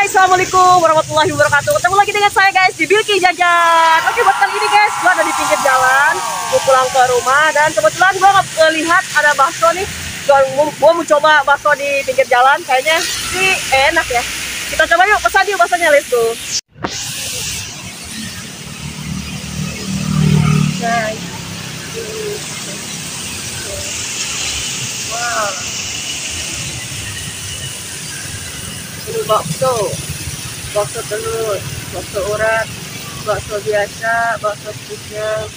Assalamualaikum warahmatullahi wabarakatuh. Ketemu lagi dengan saya guys di Berhenti Jajan. Oke, buat kali ini guys, gua ada di pinggir jalan, gua pulang ke rumah dan kebetulan gua lihat ada bakso nih. Gua mau coba bakso di pinggir jalan, kayaknya sih enak ya. Kita coba yuk, pesan yuk baksonya, let's go. Nah, wow. Ini bakso telur, bakso urat, bakso biasa, bakso putih.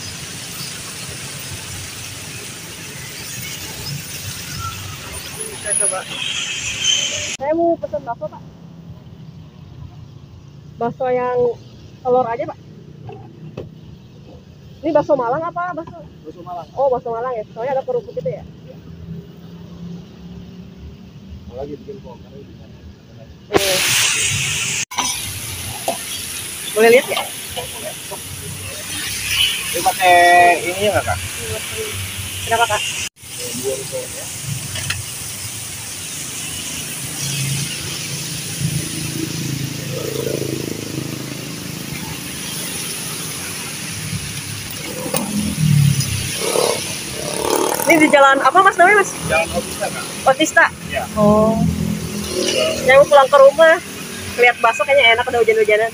Kita coba. Saya mau pesan bakso, Pak. Bakso yang telur aja, Pak. Ini bakso Malang apa bakso? Bakso Malang. Oh, bakso Malang ya. Soalnya ada kerupuk itu ya. Lagi bikin kok. Boleh lihat ya? Ini pakai ini ya nggak, Kak? Kenapa, Kak? Ya. Ini di jalan apa Mas namanya, Mas? Jalan Otista, Kak. Otista? Ya. Oh. Saya mau pulang ke rumah, lihat bakso kayaknya enak, ada hujan-hujanan.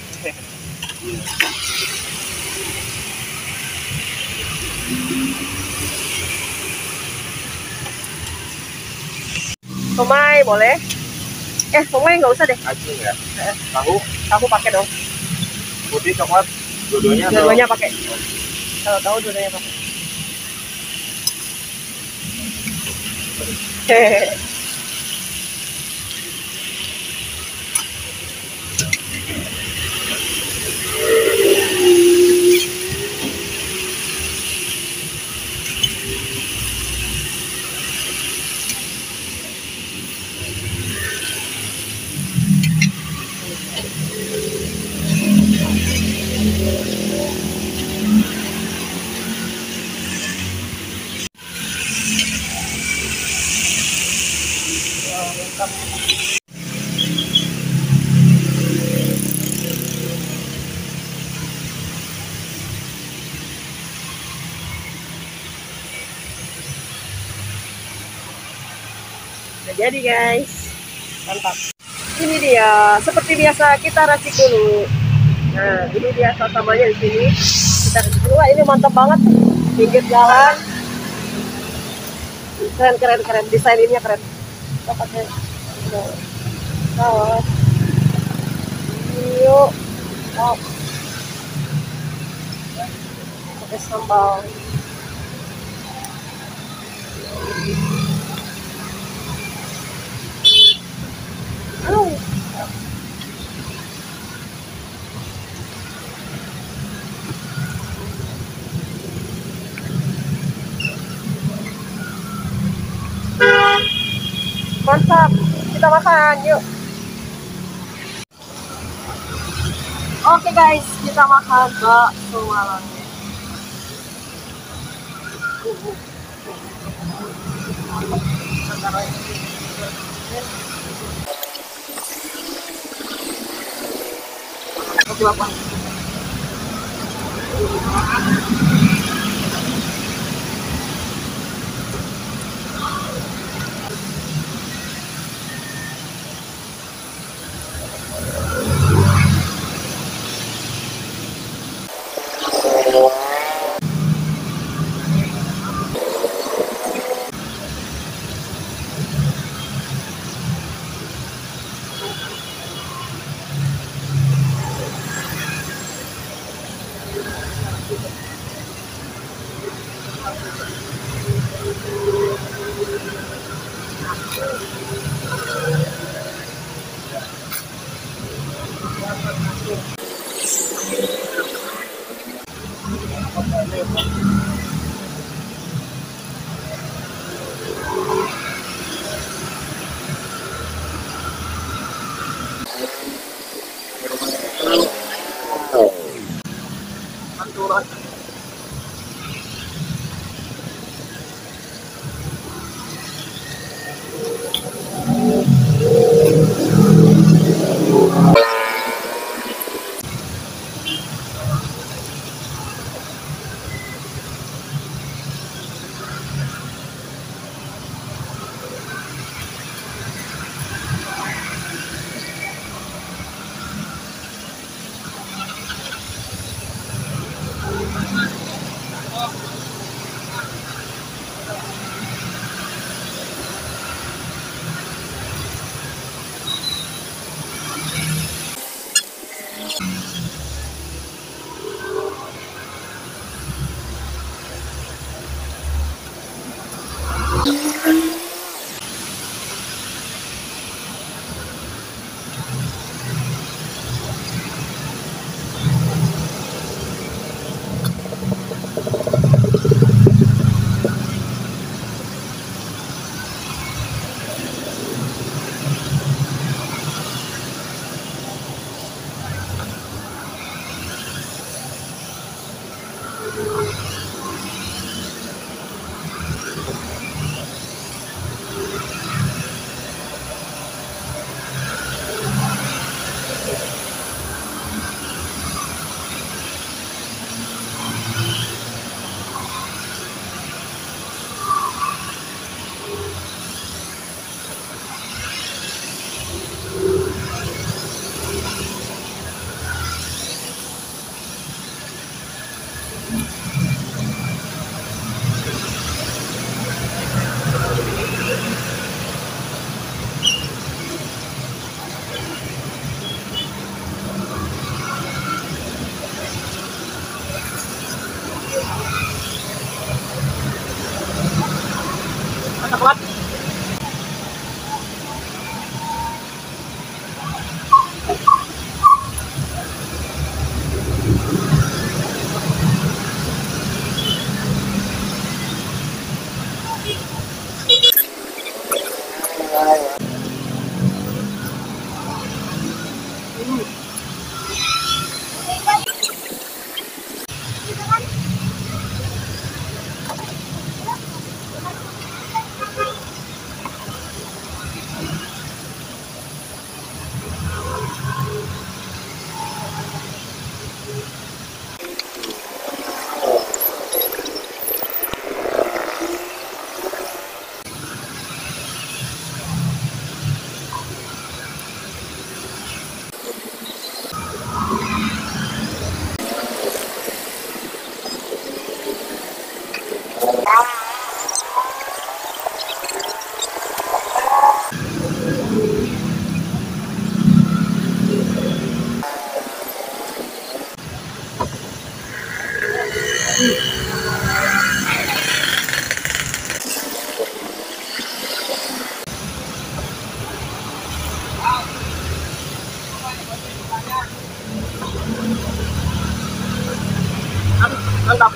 Somai boleh? Somai nggak usah deh. Acung ya. Tahu? Aku pakai dong. Putih, coklat, dua-duanya. Dua-duanya pakai. Kalau tahu dua-duanya pakai. Hehehe. Udah jadi guys, mantap. Ini dia, seperti biasa kita racik dulu. Nah, ini dia sasamanya di sini. Kita racik dulu. Wah, ini mantap banget, pinggir jalan. Keren, desainnya keren. Kita pakai saus. Yuk, pakai sambal. Mantap, kita makan yuk. Oke guys, kita makan bakso Malang. Oke, Bapak. Mantap.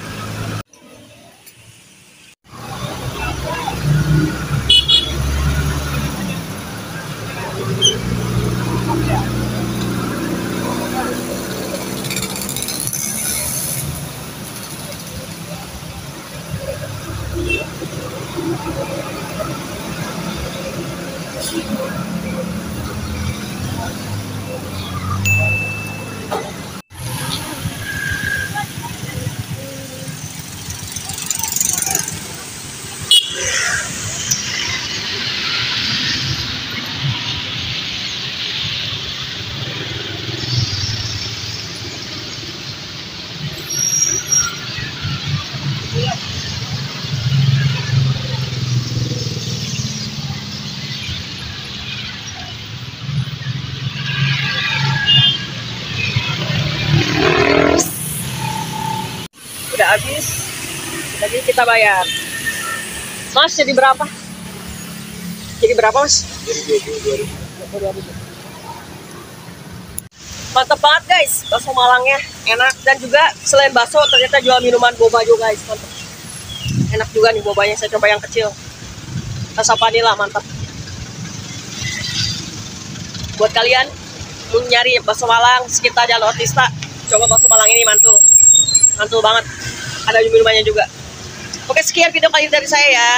Udah habis, lagi kita bayar. Mas, jadi berapa? Jadi berapa, Mas? Jadi 22.000. Mantap banget guys, bakso Malangnya enak. Dan juga selain bakso ternyata jual minuman boba juga guys. Mantap. Enak juga nih bobanya, saya coba yang kecil. Rasa vanila, mantap. Buat kalian mau nyari bakso Malang sekitar Jalan Otista, coba bakso Malang ini mantul. Mantul banget. Ada minumannya juga. Oke, sekian video kali ini dari saya ya.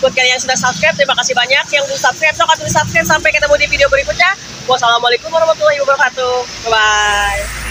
Buat kalian yang sudah subscribe, terima kasih banyak. Yang belum subscribe, silahkan subscribe. Sampai ketemu di video berikutnya. Wassalamualaikum warahmatullahi wabarakatuh. Bye-bye.